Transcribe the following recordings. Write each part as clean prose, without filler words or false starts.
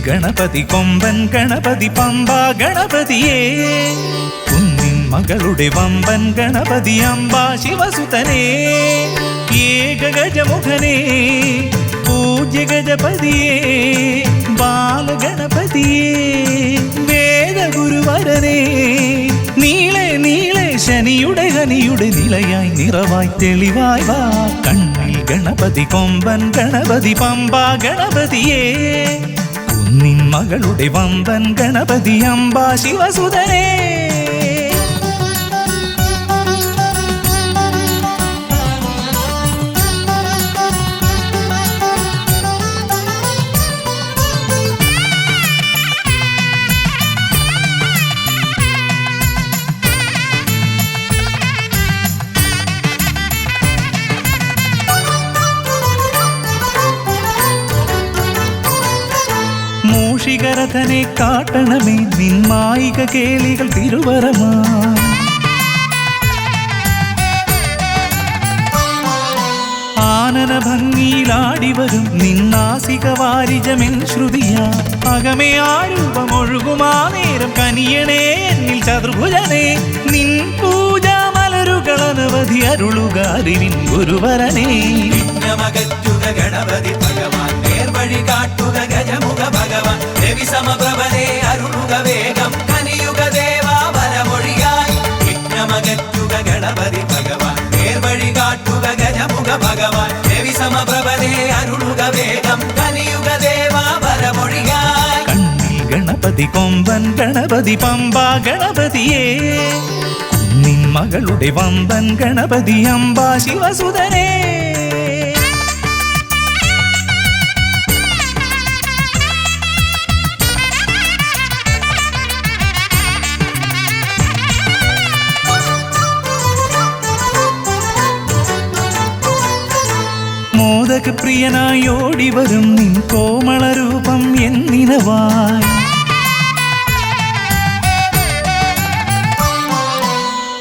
ഗണപതി കൊമ്പൻ ഗണപതി പമ്പാ ഗണപതിയേ കുന്നിൻ മകളുടെ വമ്പൻ ഗണപതി അംബാ ശിവസുതനേ ഏകഗജമുഖനേ പൂജ്യ ഗജപതിയേ ബാലഗണപതിയേ വേദഗുരുവരനേ നീളെ നീളെ ശനിയുടെ ഹനിയുടെ നിലയായി നിറവായി തെളിവായി വാ കണ്ണിൽ ഗണപതി കൊമ്പൻ ഗണപതി പമ്പാ ഗണപതിയേ കുന്നിൻ മകളുടെ വമ്പൻ ഗണപതി അംബാ ശിവസുതനേ മൂഷികരഥനെ കാട്ടണമേ നിന്മായിക കേളികൾ തിരുവരമാ ആനന ഭംഗിയിലാടിവരും നിന്നാസിക വാരിജമെൻ ശ്രുതിയാ അകമേ ആരൂപമൊഴുകുമാ നേരം കനിയണേ എന്നിൽ ചതുർഭുജനേ നിൻ പൂജാ മലരുകളനവധി അരുളുകാരിൻ ഗുരുവരനേ ഗണപതി ഭഗവാൻ നേർവഴി കാട്ടുക ഗജമുഖ ഭഗവാൻ രവി സമപ്രഭനെ അരുളുക വേഗം കനിയുക ദേവാ വരമൊഴിയായി വിഘ്നമകറ്റുക ഗണപതി ഭഗവാൻ നേർവഴി കാട്ടുക ഗജമുഖ ഭഗവാൻ രവി സമപ്രഭനെ അരുളുക വേഗം കനിയുക ദേവാ വരമൊഴിയായി കണ്ണിൽ ഗണപതി കൊമ്പൻ ഗണപതി പമ്പാ ഗണപതിയേ കുന്നിൻ മകളുടെ വമ്പൻ ഗണപതി അംബാ ശിവസുതനേ മോദക പ്രിയനായി ഓടിവരും നിൻ കോമളരൂപം എന്നിനവായി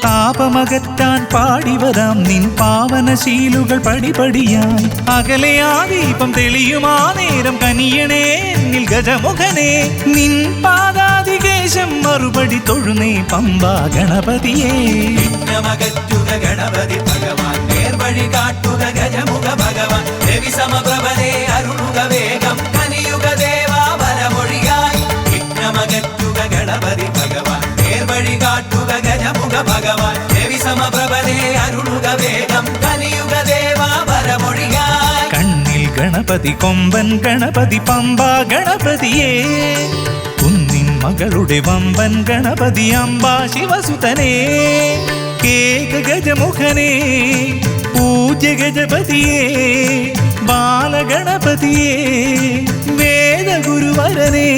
താപമകറ്റാൻ പാടിവരാം നിൻ പാവനശീലുകൾ പടിപടിയായി അകലെ ആ ദീപം തെളിയുമാ നേരം കനിയണേ എന്നിൽ ഗജമുഖനേ നിൻ പാദാതികേശം മറുപടി തൊഴുന്നേ പമ്പാ ഗണപതിയേ വിഘ്നമകറ്റുക ഗണപതി ഭഗവാൻ നേർവഴി കാട്ടുക ഗജമുഖ ഭഗവാൻ രവി സമപ്രഭനെ അരുളുക വേഗം കനിയുക ദേവാ വരമൊഴിയായി വിഘ്നമകറ്റുക ഗണപതി ഭഗവാൻ നേർവഴി കാട്ടുക ഗജമുഖ ഭഗവാൻ രവി സമപ്രഭനെ അരുളുക വേഗം കനിയുക ദേവാ വരമൊഴിയായി കണ്ണിൽ ഗണപതി കൊമ്പൻ ഗണപതി പമ്പാ ഗണപതിയേ കുന്നിൻ മകളുടെ വമ്പൻ ഗണപതി അംബാ ശിവസുതനേ ഏകഗജമുഖനേ പൂജ്യ ഗജപതിയേ ബാലഗണപതിയേ വേദഗുരുവരനേ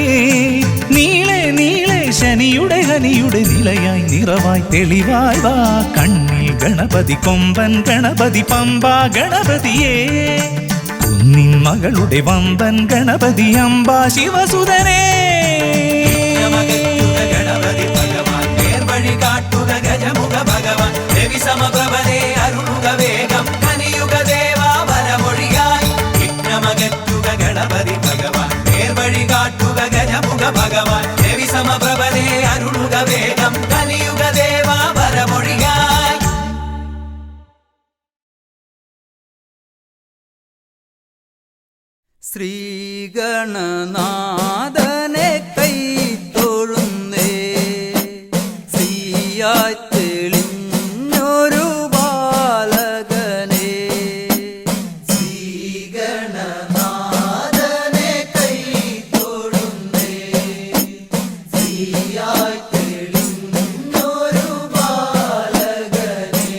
നീളെ നീളെ ശനിയുടെ ഹനിയുടെ നിലയായി നിറവായി തെളിവായി വാ കണ്ണിൽ ഗണപതി കൊമ്പൻ ഗണപതി പമ്പാ ഗണപതിയേ കുന്നിൻ മകളുടെ വമ്പൻ ഗണപതി അംബാ ശിവസുതനേ ഗണപതി ഭഗവാൻ നേർവഴി കാട്ടുക ഗജമുഖ ഭഗവാൻ രവി സമപ്രഭനെ അരുളുക വേഗം കനിയുക ദേവാ വരമൊഴിയായി വിഘ്നമകറ്റുക ഗണപതി ഭഗവാൻ നേർവഴി കാട്ടുക ഗജമുഖ ഭഗവാൻ രവി സമപ്രഭനെ അരുളുക വേഗം കനിയുക ദേവാ വരമൊഴിയായി ശ്രീഗണനാഥനെ കൈ തൊഴുന്നേ ശ്രീയായി തെളിഞ്ഞൊരു ബാലകനെ ശ്രീഗണനാഥനെ കൈ തൊഴുന്നേ ശ്രീയായി തെളിഞ്ഞൊരു ബാലകനെ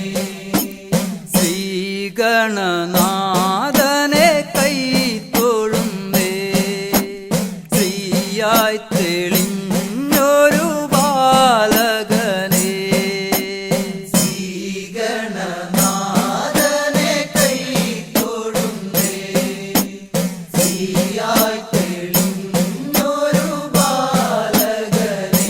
ശ്രീഗണനാഥനെ കൈ ശ്രീയായി തെളിഞ്ഞൊരു ബാലകനെ ശ്രീഗണനാഥനെ കൈ തൊഴുന്നേ ശ്രീയായി തെളിഞ്ഞൊരു ബാലകനെ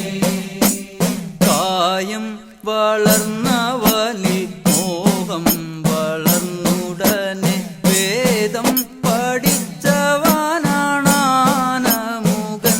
കായം വളർന്നവനിൽ മോഹം വളർന്നുടനെ വേദം പഠിച്ചവനാണാനമുഖൻ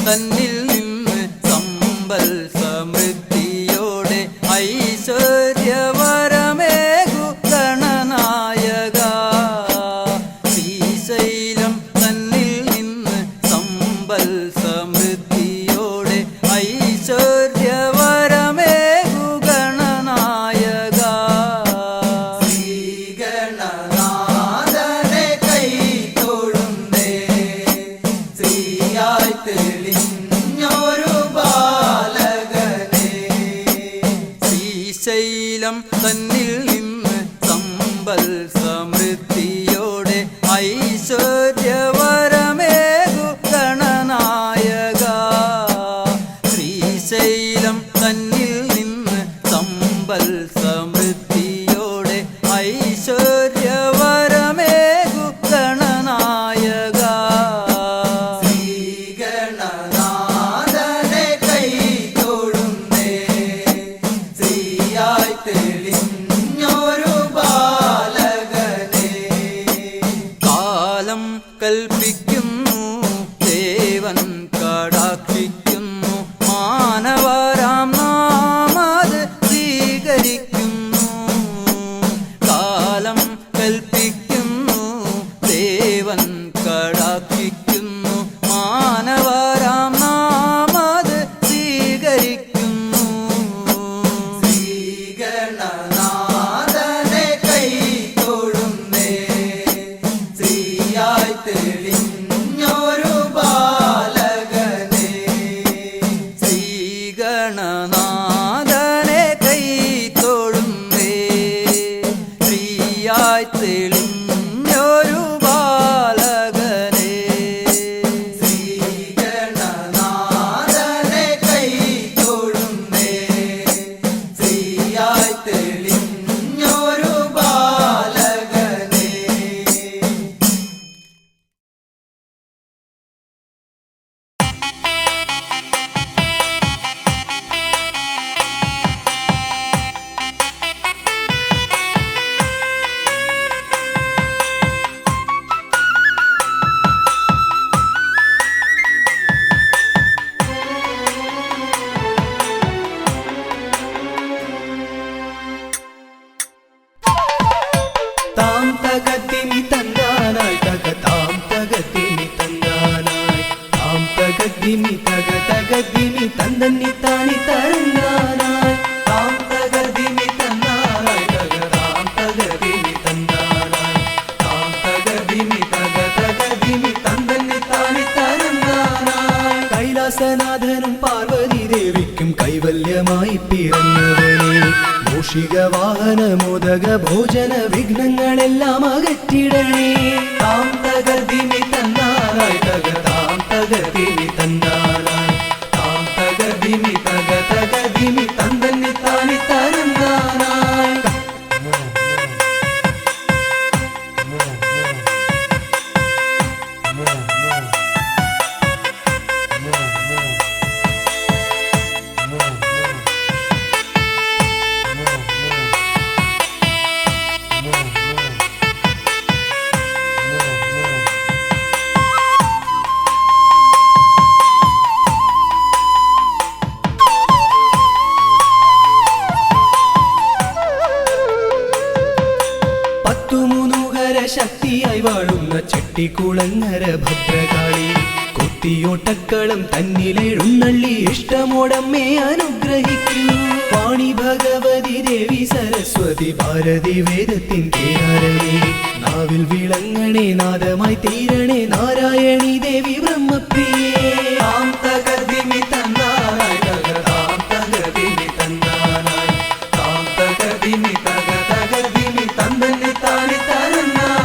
തന്നിൽ നിന്ന് സമ്പൽ സമൃദ്ധിയോടെ ഐശ്വര്യവരമേകു ഗണനായക. ശ്രീശൈലം തന്നിൽ നിന്ന് സമ്പൽ സമൃദ്ധിയോടെ ഐശ്വര്യവരമേകു ഗണനായക. ശ്രീഗണനാഥനെ കൈ തൊഴുന്നേ, ശ്രീയായി തെളിഞ്ഞൊരു ബാലകനെ. ശ്രീശൈലം തന്നിൽ നിന്ന് സമ്പൽ സമൃദ്ധിയോടെ ഐശ്വര്യവരമേകു ഗണനായക. ശ്രീശൈലം തന്നിൽ നിന്ന് സമ്പൽ സമൃദ്ധിയോടെ ഐശ്വര്യവരമേകു ഗണനായക. ശ്രീഗണനാഥനെ കൈ തൊഴുന്നേ, ശ്രീയായി തെളിഞ്ഞൊരു ബാലകനെ. കാലം കൽപ്പിക്കുന്നു, ദേവൻ കടാക്ഷിക്കുന്നു, മാനവരാം നാം അത് സ്വീകരിക്കുന്നു. കാലം കൽപ്പിക്കുന്നു, ദേവൻ കടാക്ഷിക്കുന്നു, മാനവരാം നാം അത് സ്വീകരിക്കുന്നു. ശ്രീഗണനാഥനെ കൈ തൊഴുന്നേ, ശ്രീയായി തെളിഞ്ഞൊരു ബാലകനെ. ശ്രീഗണനാഥനെ കൈ തൊഴുന്നേ, ശ്രീയായി തെളിഞ്ഞൊരു ബാലകനെ. ശ്രീഗണനാഥനെ കൈ തൊഴുന്നേ, ശ്രീയായി തെളിഞ്ഞൊരു ബാലകനെ. താം തകത്തിനി തന്നാനായി തക താം തകത്തിനി തന്നാനായി താം തകത്തിനി തക തകത്തിനി തന്നി താണി തരങ്ങാനായി താം തകതിനി തന്നാനായി തക താം തകതിനി തന്നാനായി താം തകതിനി തക തകതിനി തന്നി താണി തരങ്ങാനായി. കൈലാസനാഥനും പാർവതി ദേവിക്കും കൈവല്യമായി പിറന്നവനെ, മൂഷിക വാഹന മോദക ഭോജന വിഘ്നങ്ങളെല്ലാം അകറ്റിടണേ. താം തകതിനി തന്നാനായി തക താം തകതിനി തന്നാനായി താം തകതിനി തക തകതിനി തന്നി താണി തരങ്ങാനായി. ശക്തിയായി വാഴുന്ന ചെട്ടിക്കുളങ്ങര ഭദ്രകാളി, കുത്തിയോട്ടക്കളം തന്നിലെഴുന്നള്ളി ഇഷ്ടമോടമ്മേ അനുഗ്രഹിക്കൂ. വാണി ഭഗവതി ദേവി സരസ്വതി ഭാരതി വേദത്തിൻ കേരളേ, നാവിൽ വിളങ്ങണേ നാദമായി തീരണേ നാരായണി ദേവി ബ്രഹ്മപ്രിയേ. താം തകതിമി തന്നാനായി തക താം തകതിമി തന്നാനായി താം തകതിമി തക തകതിമി തന്നി താണി തരന്നാനായി.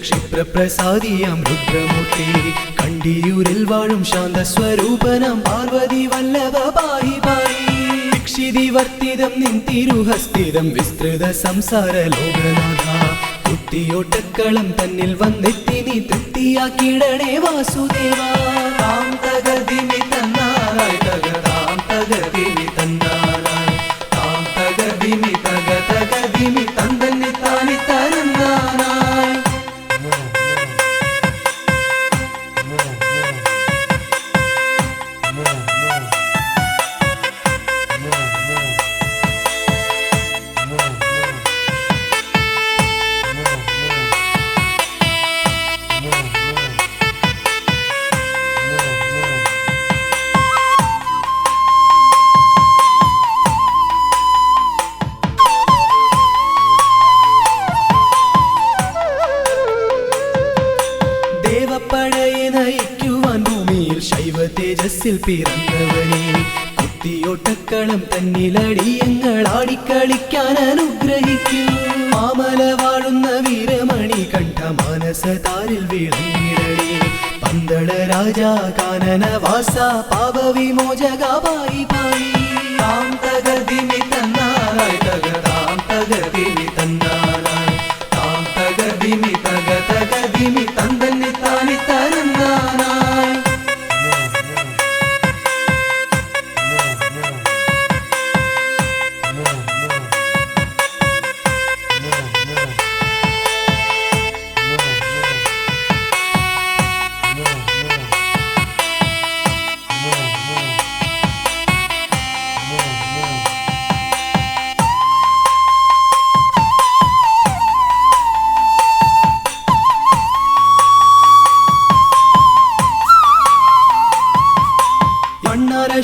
ക്ഷിപ്രപ്രസാദിയാം രുദ്രമൂർത്തി കണ്ടിയൂരിൽ വാഴും ശാന്തസ്വരൂപനാം പാർവതി വല്ലഭ പാഹി പാഹി ദീക്ഷിതിവർത്തിതം നിൻ തിരുഹസ്തിതം വിസ്തൃത സംസാര ലോകനാഥ കുത്തിയോട്ടക്കളം തന്നിൽ വന്നെത്തി നീ തൃപ്തിയാക്കിടണേ വാസുദേവ താം തകതിമി തന്നാറായി തകതാം തകതിമി തന്നാറായി താം തകതിമി തകതിമി തന്തന്നി താനി തരന്നാനായി ദേവപ്പടയെ നയിക്കുവാൻ ഭൂമിയിൽ ശൈവ തേജസ്സിൽ പിറന്നവനെ കുത്തിയോട്ടക്കളം തന്നിലടിയങ്ങൾ ആടിക്കളിക്കാൻ അനുഗ്രഹിക്കൂ മാമല വാഴുന്ന വീരമണി കണ്ഠ മാനസതാരിൽ വിളങ്ങിടണേ പന്തള രാജാ കാനന വാസ പാപവിമോചക പായി പായി താം തകതിമി തന്നാറായി തകതാം തകതിമി തന്നാറായി താം തകതിമി തകതിമി തന്തന്നി താനി തരന്നാനായി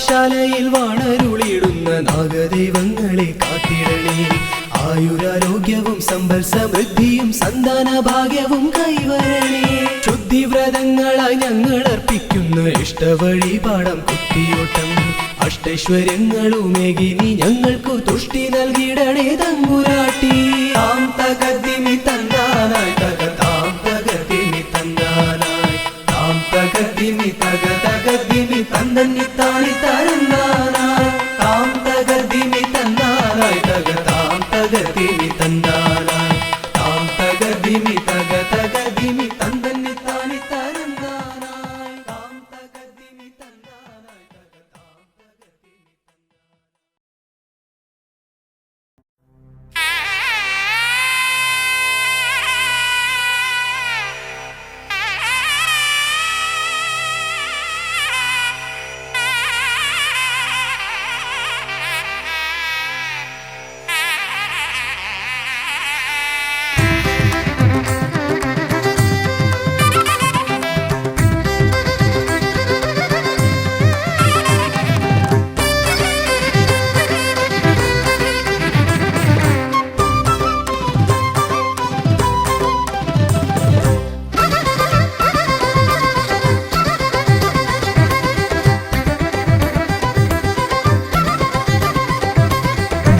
ശാലയിൽ വാണരുളിയിടുന്ന നാഗദൈവങ്ങളെ കാത്തിടണേ ആയുരാരോഗ്യവും സമ്പൽ സമൃദ്ധിയും സന്താന ഭാഗ്യവും കൈവരണേ ശുദ്ധിവ്രതങ്ങളായി ഞങ്ങൾ അർപ്പിക്കുന്ന ഇഷ്ടവഴിപാടം കുത്തിയോട്ടം അഷ്ടൈശ്വര്യങ്ങളുമേകി നീ ഞങ്ങൾക്കു തുഷ്ടി നൽകിടണേ തമ്പുരാട്ടി താം തകതിമി തന്നാനായി തകതാം തകതിമി തന്നാനായി താം തകതിമി തകതിമി തന്തന്നി താനി തരന്നാനായി താം തകതിമി തന്നാനായി തകതാം തകതിമി തന്നാനായി താം തകതിമി തകതിമി തന്തന്നി താനി തരന്നാനായി താം തകതിമി തന്നാനായി തകതാം തകതിമി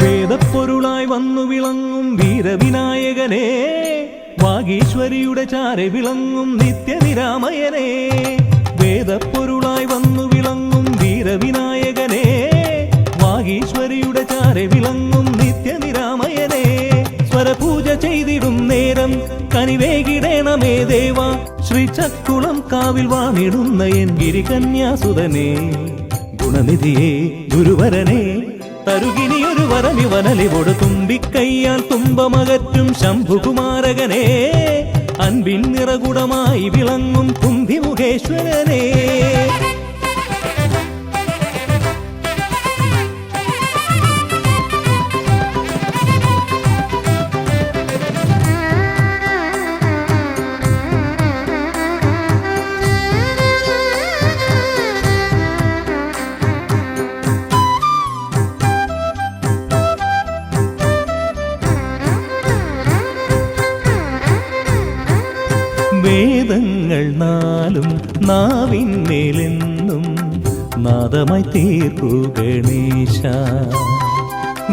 വേദപ്പൊരുളായി വന്നു വിളങ്ങും വീരവിനായകനെ വാഗീശ്വരിയുടെ ചാരെ വിളങ്ങും നിത്യനിരാമയനെ വേദപ്പൊരുളായി വന്നു വിളങ്ങും വീരവിനായകനെ വാഗീശ്വരിയുടെ ചാരെ വിളങ്ങും നിത്യനിരാമയനെ സ്വരപൂജ ചെയ്തിടും നേരം കനിവേകിടേണമേ ദേവ ശ്രീചക്കുളം കാവിൽ വാണിടുന്ന എൻ ഗിരികന്യാസുതനെ ഗുണനിധിയെ ഗുരുവരനെ തരുകിനിയൊരു വരമിവനലിവോട് തുമ്പിക്കയ്യാൽ തുമ്പമകറ്റും ശംഭുകുമാരകനെ അൻപിൻ നിറകുടമായി വിളങ്ങും കുംഭിമുഖേശ്വരനെ വേദങ്ങൾ നാലും നാവിന്മേലെന്നും നാദമായി തീർക്കൂ ഗണേശ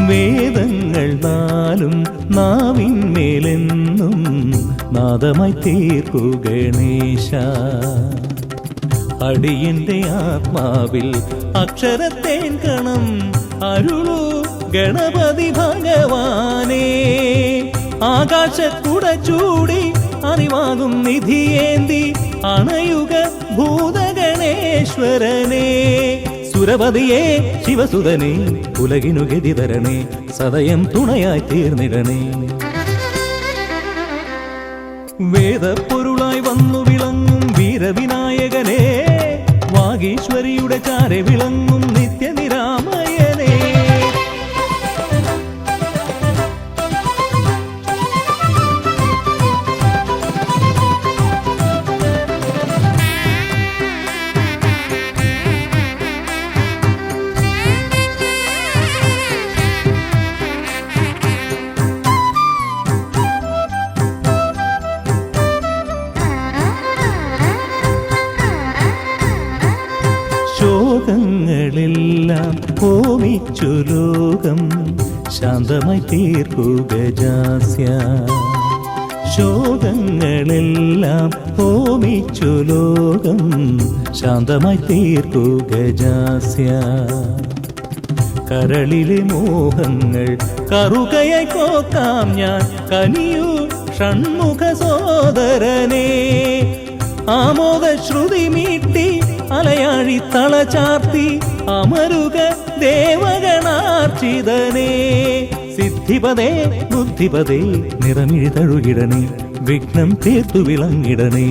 വേദങ്ങൾ നാലും നാവിന്മേലെന്നും നാദമായി തീർക്കൂ ഗണേശ. അടിയന്റെ ആത്മാവിൽ അക്ഷരത്തേൻ കണം അരുളൂ ഗണപതി ഭഗവാനേ. ആകാശക്കുട ചൂടി അറിവാകും നിധിയേന്തി അണയുക ഭൂതഗണേശ്വരനെ. സുരപതിയെ ശിവസുതനെ ഉലകിനു ഗതി തരണേ, സദയം തുണയായി തീർന്നിടണേ. വേദപ്പൊരുളായി വന്നു വിളങ്ങും വീരവിനായകനെ, വാഗീശ്വരിയുടെ ചാരെ വിളങ്ങും നിത്യനിരാമയനെ. ശോകങ്ങളെല്ലാം ഹോമിച്ചു ലോകം ശാന്തമായി തീർക്കൂ ഗജാസ്യ. ശോകങ്ങളെല്ലാം ഹോമിച്ചു ലോകം ശാന്തമായി തീർക്കൂ ഗജാസ്യ. കരളിലെ മോഹങ്ങൾ കറുകയായി കോക്കാം ഞാൻ, കനിയൂ ഷൺമുഖ സോദരനെ. ആമോദ ശ്രുതി മീട്ടി അലയാഴി തളചാർത്തി അമരുക ദേവഗണാർച്ചിതനേ. സിദ്ധിപദേ ബുദ്ധിപദേ നിറമിഴി തഴുകിടണേ, വിഘ്നം തീർത്തു വിളങ്ങിടണേ.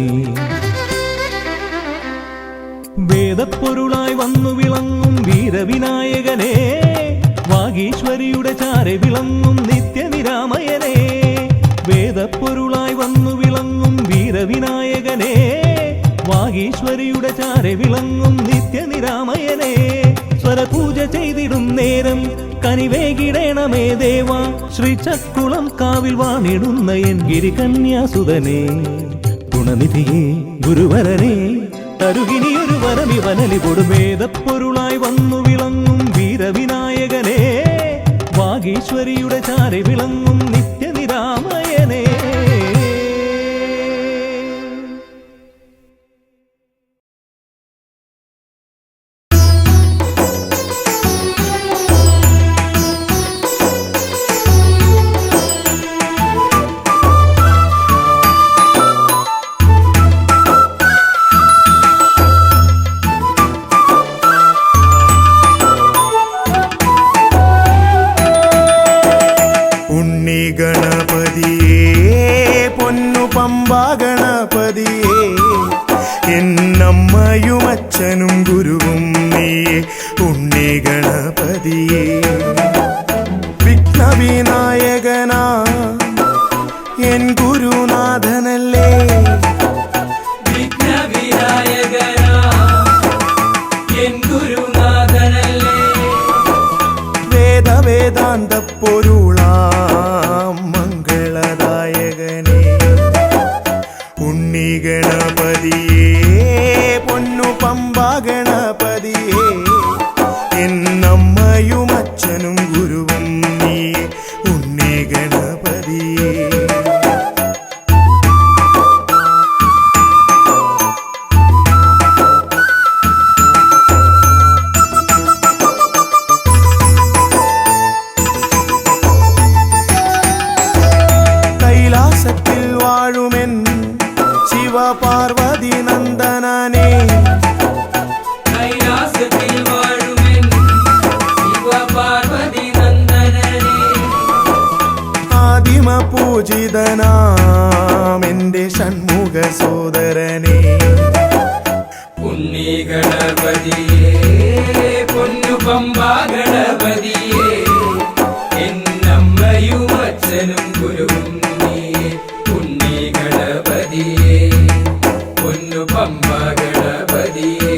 വേദപ്പൊരുളായി വന്നു വിളങ്ങും വീരവിനായകനെ, വാഗീശ്വരിയുടെ ചാരെ വിളങ്ങും നിത്യനിരാമയനെ. വേദപ്പൊരുളായി വന്നു വിളങ്ങും വീരവിനായകനെ, വാഗീശ്വരിയുടെ ചാരെ വിളങ്ങും നിത്യനിരാമയനെ. സ്വരപൂജ ചെയ്തിടും നേരം കനിവേകിടേണമേ ദേവ. ശ്രീചക്കുളം കാവിൽ വാണിടുന്ന എൻ ഗിരികന്യാസുതനെ. ഗുണനിധിയെ ഗുരുവരനെ തരുകിനിയൊരു വരമിവനലി കൊടും. വേദപ്പൊരുളായി വന്നു വിളങ്ങും വീരവിനായകനെ, വാഗീശ്വരിയുടെ ചാരെ വിളങ്ങും നിത്യനിരാമയനെ. എന്നമ്മയുമച്ഛനും ഗുരുവും നീയേ ഉണ്ണി ഗണപതിയേ. വിഘ്നവിനായകനാ എൻ ഗുരുനാഥനല്ലേ. വിഘ്നവിനായകനാ എൻ ഗുരുനാഥനല്ലേ. വേദവേദാന്ത പൊരുളാം മംഗളദായകനേ. ഉണ്ണി ഗണപതിയേ പൊന്നു പമ്പാ ഗണപതിയേ. എന്നമ്മയും അച്ഛനും ഗുരുവും നീയേ ഉണ്ണി ഗണപതിയേ. കൈലാസത്തിൽ വാഴുമെൻ ശിവപാർവതി നന്ദനനേ. കൈലാസത്തിൽ വാഴുമെൻ ശിവപാർവതി നന്ദനനേ. ആദിമ പൂജിതനാം എന്റെ ഷൺമുഖ സോദരനേ. ഉണ്ണി ഗണപതിയേ പൊന്നു പമ്പാ ഗണപതിയേ. എന്നമ്മയും അച്ഛനും ഗുരുവും നീയേ ഉണ്ണി ഗണപതിയേ പൊന്നു പമ്പാ ഗണപതിയേ.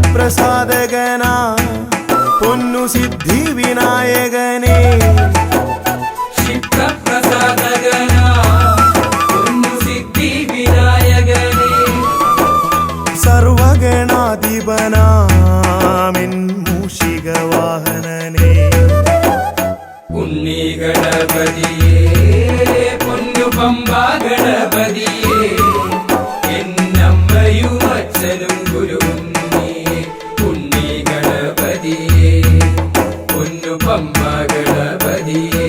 ക്ഷിപ്രപ്രസാദകനാ പൊന്നു സിദ്ധി വിനായകനേ. അധിപനാമിൻ മൂഷികവാഹനനേ ഉണ്ണി ഗണപതിയേ പൊന്നു പമ്പ ഗണപതിയേ എന്നമ്മയും അച്ഛനും ഗുരുവും നീ ഉണ്ണി ഗണപതിയേ പൊന്നു പമ്പ ഗണപതിയേ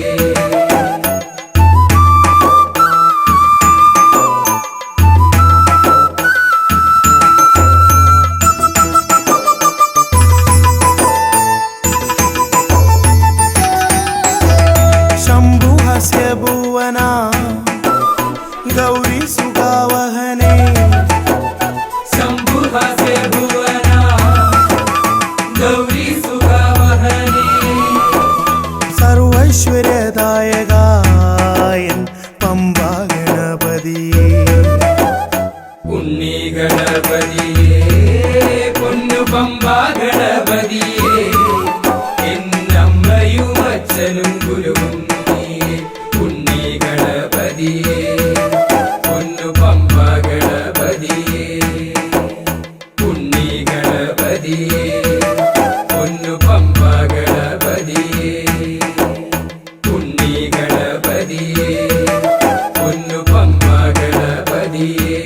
शम्भुहस्य भुवना गौरी सुगावहने शम्भुहस्य भुवना गौरी सुगावहने सर्वैश्वर्यदायकायन् पम्बा गणपतिये उन्नी गणपतिये പൊന്നു പമ്പ ഗണപതിയേ എന്നമ്മയും അച്ഛനും ഗുരുവും നീ ഉണ്ണി ഗണപതിയേ പൊന്നു പമ്പ ഗണപതിയേ ഉണ്ണി ഗണപതിയേ പൊന്നു പമ്പ ഗണപതിയേ ഉണ്ണി ഗണപതിയേ പൊന്നു പമ്പ ഗണപതിയേ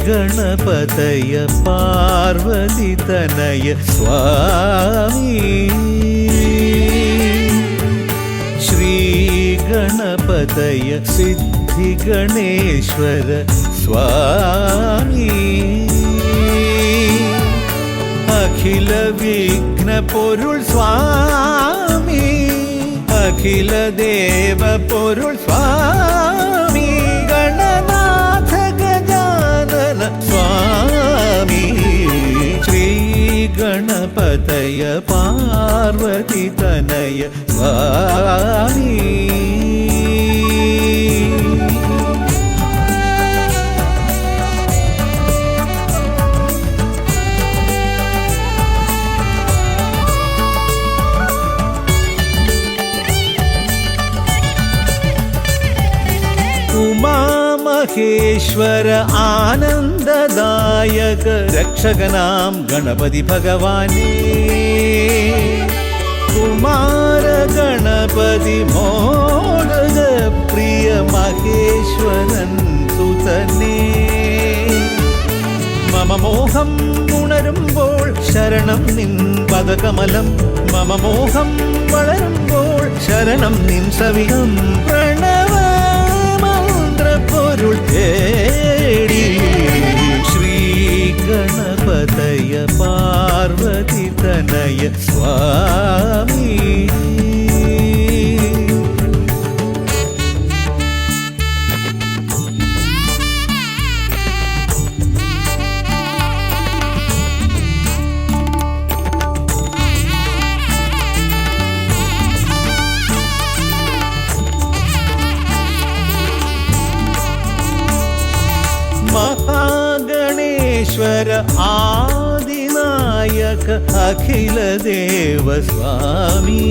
ഗണപതയ പാർവതിതനയ സ്വാമി ശ്രീ ഗണപതയ സിദ്ധിഗണേശ്വര സ്വാമി അഖില വിഘ്ന പൊരുൾ സ്വാമി അഖില ദേവ പൊരുൾ സ്വാമി ഗണനാഥ ഗജാനന സ്വാമി ശ്രീ ഗണപതയ പാർവതി തനയ സ്വാമി ഉമാമഹേശ്വര ആനന്ദദായക രക്ഷകനാം ഗണപതി ഭഗവാനേ കുമാര ഗണപതി മോദക പ്രിയ മഹേശ്വരൻ സുതനേ മമ മോഹം ഉണരുമ്പോൾ ശരണം നിൻ പദകമലം മമ മോഹം വളരുമ്പോൾ ശരണം നിൻ സവിധം പ്രണവ പൊരുൾ തേടി ശ്രീ ഗണപതയ പാർവതി തനയ സ്വാമി महागणेश्वर आदिनायक अखिल देव स्वामी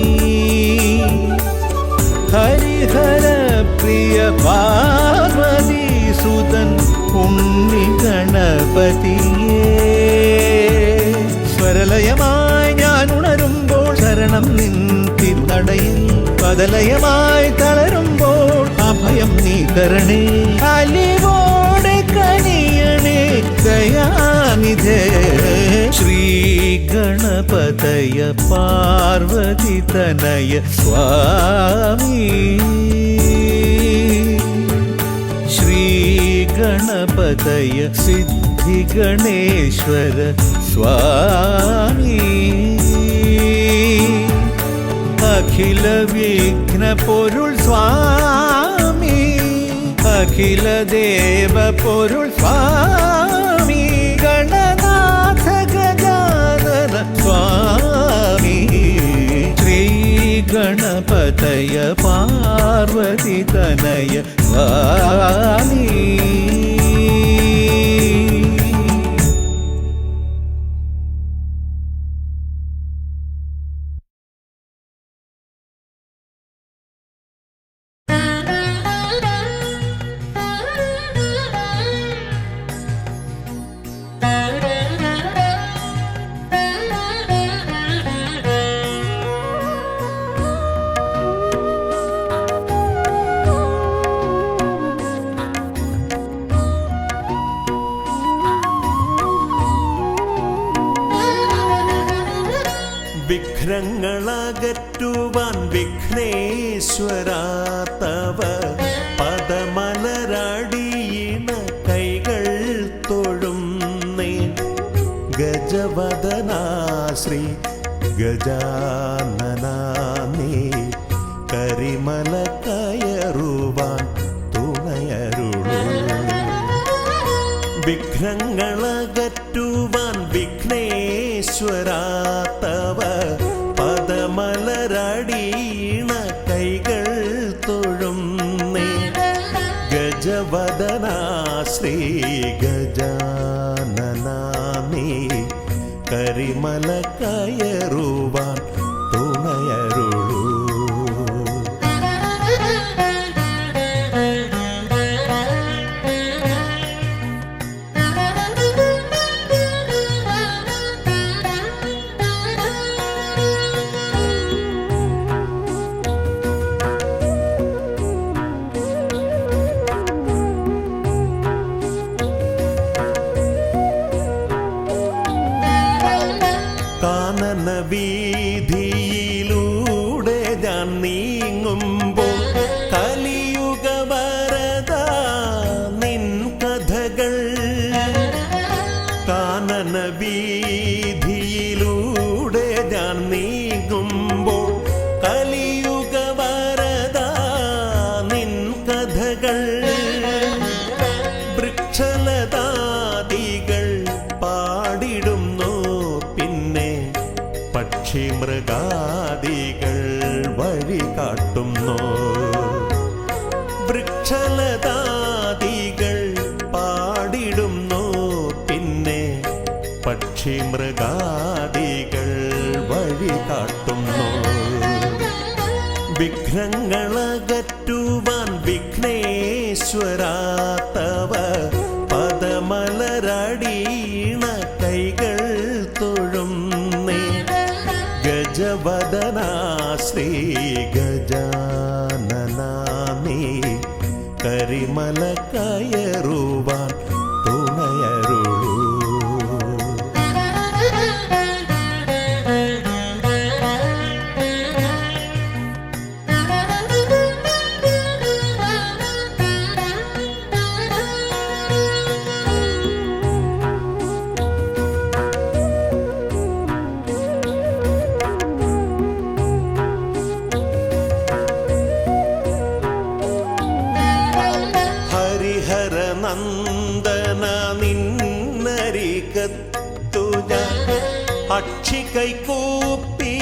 हरिहर प्रिय पार्वती सुतन उन्नी गणपतिये സ്വരലയമായി ഞാൻ ഉണരുമ്പോൾ ശരണം നിൻ തിരുനടയിൽ പദലയമായി തളരുമ്പോൾ അഭയം നീ തരണേ അലിവോടെ കനിയണേ ദയാനിധേ ശ്രീ ഗണപതയ പാർവതി തനയ സ്വാമി ശ്രീ ഗണപതയ സിദ്ധിഗണേശ്വര സ്വാമി അഖില വിഘ്ന പൊരുൾ സ്വാമി അഖില ദേവ പൊരുൾ സ്വാമി ഗണനാഥ ഗജാനന സ്വാമി ശ്രീ ഗണപതയ പാർവതി തനയ സ്വാമി. വിഘ്നങ്ങളകറ്റുവാൻ വിഘ്നേശ്വരാ തവ പദമലരടിയിണ കൈകൾ തൊഴുന്നേ. ഗജവദനാ ശ്രീ ഗജാനനാ നീ കരിമല കയറുവാൻ തുണയരുളൂ. വിഘ്നങ്ങളകറ്റുവാൻ വിഘ്നേശ്വരാ തവ പദമലരടിയിണ കൈകൾ തൊഴുന്നേ. ഗജവദനാ ശ്രീ ഗജാനനാ നീ കരിമല കയറുവാൻ തുണയരുളൂ. കാനന വീതിയിലൂടെ ഞാൻ നീങ്ങുമ്പോൾ കലിയുഗ വരദ നിൻ കഥകൾ. കാനന വീതിയിലൂടെ ഞാൻ നീങ്ങുമ്പോൾ കലിയുഗ വരദ നിൻ കഥകൾ. വൃക്ഷലതാദികൾ പാടിടുന്നു, പിന്നെ പക്ഷി മൃഗാദികൾ വഴി കാട്ടുന്നു. വൃക്ഷലതാദികൾ പാടിടുന്നു, പിന്നെ പക്ഷി മൃഗാദികൾ വഴി കാട്ടുന്നു. വിഘ്നങ്ങളകറ്റുവാൻ വിഘ്നേശ്വരാ തവ പദമലരടിയിണ കൈകൾ തൊഴുന്നേ. ഗജവദനാ ശ്രീ ഗജാനനാ നീ കരിമല കയറുവാൻ തുണയരുളൂ. ഹരിഹരനന്ദന നിന്നരികത്തു ഞാൻ അക്ഷി കൈകൂപ്പി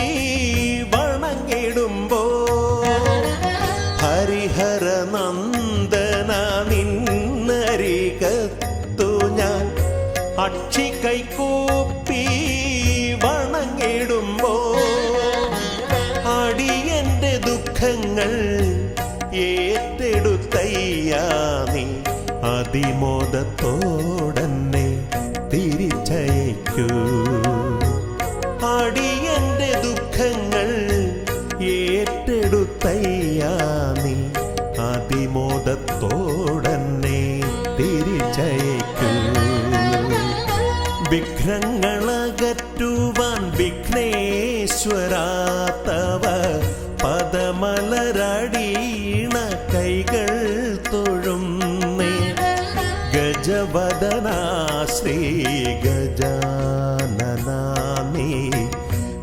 വണങ്ങിടുമ്പോ. ഹരിഹരനന്ദന നിന്നരികത്തു ഞാൻ അക്ഷി കൈകൂപ്പി വണങ്ങിടുമ്പോ. അടിയന്റെ ദുഃഖങ്ങൾ ഏറ്റെടുത്തയ്യാ നീ അതിമോദത്തോടന്നെ തിരിച്ചയക്കൂ. അടിയന്റെ ദുഃഖങ്ങൾ ഏറ്റെടുത്തയ്യാ നീ അതിമോദത്തോടന്നെ തിരിച്ചയക്കൂ. വിഘ്നങ്ങളകറ്റുവാൻ വിഘ്നേശ്വരാ തവ പദമലരടിയിണ കൈകൾ തൊഴുന്നേ. ഗജവദനാ ശ്രീ ഗജാനനാ നീ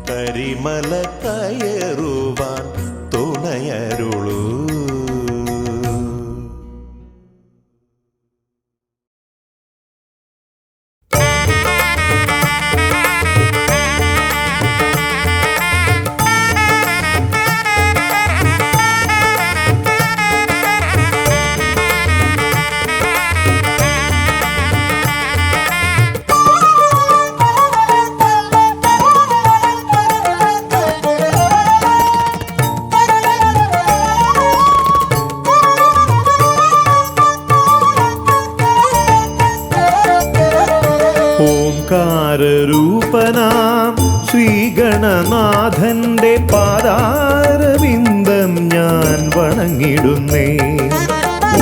കരിമല കയറുവാൻ തുണയരുളൂ. ശ്രീഗണനാഥന്റെ പാദാരവിന്ദം ഞാൻ വണങ്ങിടുന്നേ.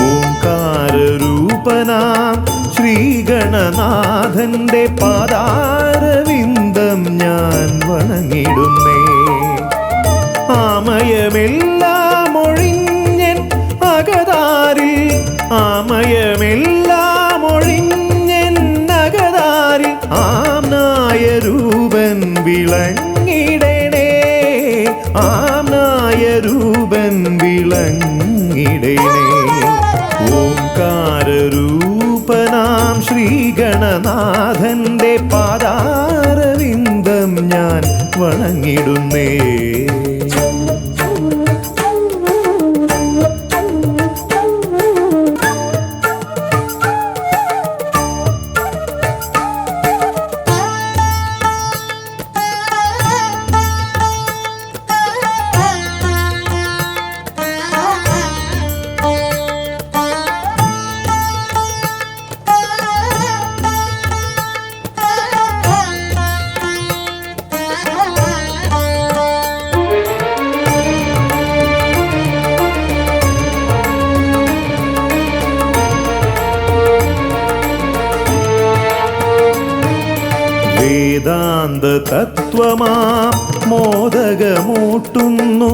ഓംകാരരൂപനാം ശ്രീഗണനാഥന്റെ പാദാരവിന്ദം ഞാൻ വണങ്ങിടുന്നേ. ആമയമെല്ലാം ഒഴിഞ്ഞൻ അകതാരിൽ, ആമയമെല്ലാം ഒഴിഞ്ഞൻ അകതാരിൽ ആംനായ രൂപൻ വിളങ്ങിടണേ, ആംനായ രൂപൻ വിളങ്ങിടണേ. ഓംകാരരൂപനാം ശ്രീഗണനാഥന്റെ പാദാരവിന്ദം ഞാൻ വണങ്ങിടുന്നേ. വേദാന്ത തത്വമാം മോദകമൂട്ടുന്നു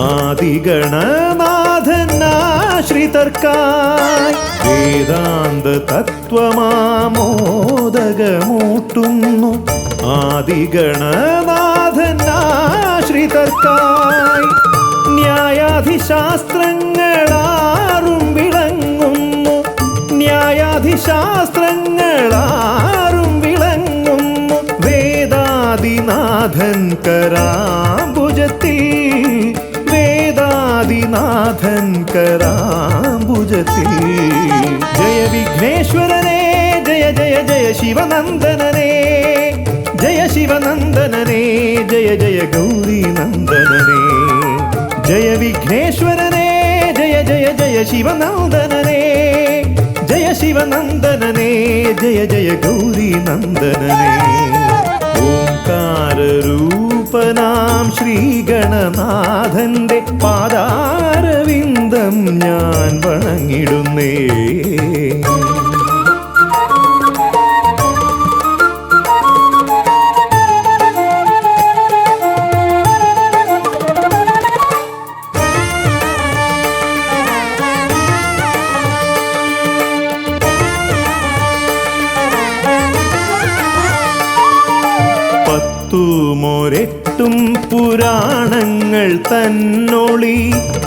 ആദിഗണനാഥനാശ്രിതർക്കായി. വേദാന്ത തത്വമാം മോദകമൂട്ടുന്നു ആദിഗണനാഥനാശ്രിതർക്കായി. ന്യായാധിശാസ്ത്രങ്ങളാറും വിളങ്ങുന്നു, ന്യായാധിശാസ്ത്രങ്ങളാറും വിളങ്ങുന്നു വേദാദിനാഥൻ കരാംബുജത്തിൽ, വേദാദിനാഥൻ കരാംബുജത്തിൽ. ജയ വിഘ്നേശ്വരനേ ജയ ജയ ജയ ശിവനന്ദനനേ, ജയ ശിവനന്ദനനേ ജയ ജയ ഗൗരി നന്ദനനേ. ജയ വിഘ്നേശ്വരനേ ജയ ജയ ജയ ശിവനന്ദനനേ, ജയ ശിവനന്ദനനേ ജയ ജയ ഗൗരി നന്ദനനേ. ഓംകാരരൂപനാം ശ്രീഗണനാഥന്റെ പാദാരവിന്ദം ഞാൻ വണങ്ങിടുന്നേ. പത്തുമൊരെട്ടും പുരാണങ്ങൾ തന്നൊളി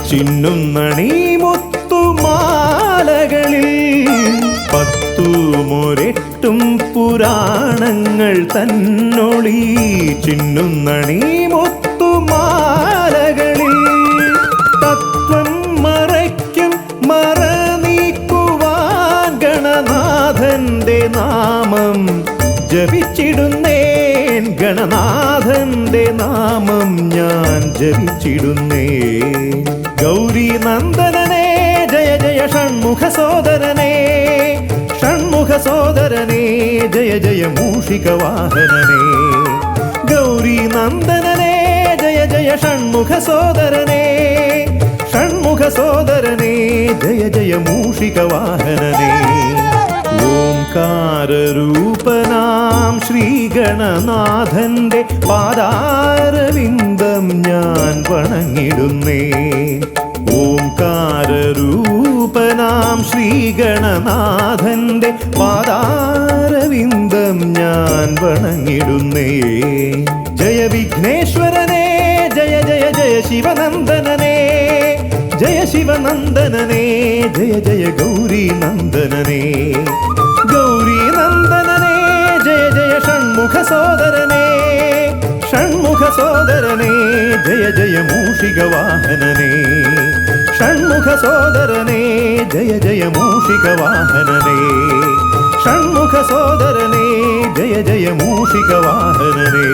ചിന്നുന്നണി മുത്തുമാലകളിൽ. പത്തുമൊരെട്ടും പുരാണങ്ങൾ തന്നൊളി ചിന്നുന്നണി മുത്തുമാലകളിൽ. തത്വം മറയ്ക്കും മറ നീക്കുവാൻ ഗണനാഥന്റെ നാമം ജപിച്ചിടുന്നേൻ, ഗണനാഥന്റെ നാമം ഞാൻ ജപിച്ചിടുന്നേ. ഗൗരി നന്ദനനേ ജയ ജയ ഷൺമുഖ സോദരനേ, ഷൺമുഖ സോദരനേ ജയ ജയ മൂഷിക വാഹനനേ. ഗൗരി നന്ദനനേ ജയ ജയ ഷൺമുഖ സോദരനേ, ഷൺമുഖ സോദരനേ ജയ ജയ മൂഷിക വാഹനനേ. ഓംകാരരൂപനാം ശ്രീഗണനാഥന്റെ പാദാരവിന്ദം ഞാൻ വണങ്ങിടുന്നേ. ഓംകാരരൂപനാം ശ്രീഗണനാഥന്റെ പാദാരവിന്ദം ഞാൻ വണങ്ങിടുന്നേ. ജയ വിഘ്നേശ്വരനേ ജയ ജയ ജയ ശിവനന്ദനനേ, ജയ ശിവനന്ദനനേ ജയ ജയ ഗൗരി നന്ദനനേ. ഗൗരി നന്ദനനേ ജയ ജയ ഷൺമുഖ സോദരനേ, ഷൺമുഖ സോദരനേ ജയ ജയ മൂഷിക വാഹനനേ. ഷൺമുഖ സോദരനേ ജയ ജയ മൂഷിക വാഹനനേ, ഷൺമുഖ സോദരനേ ജയ ജയ മൂഷിക വാഹനനേ.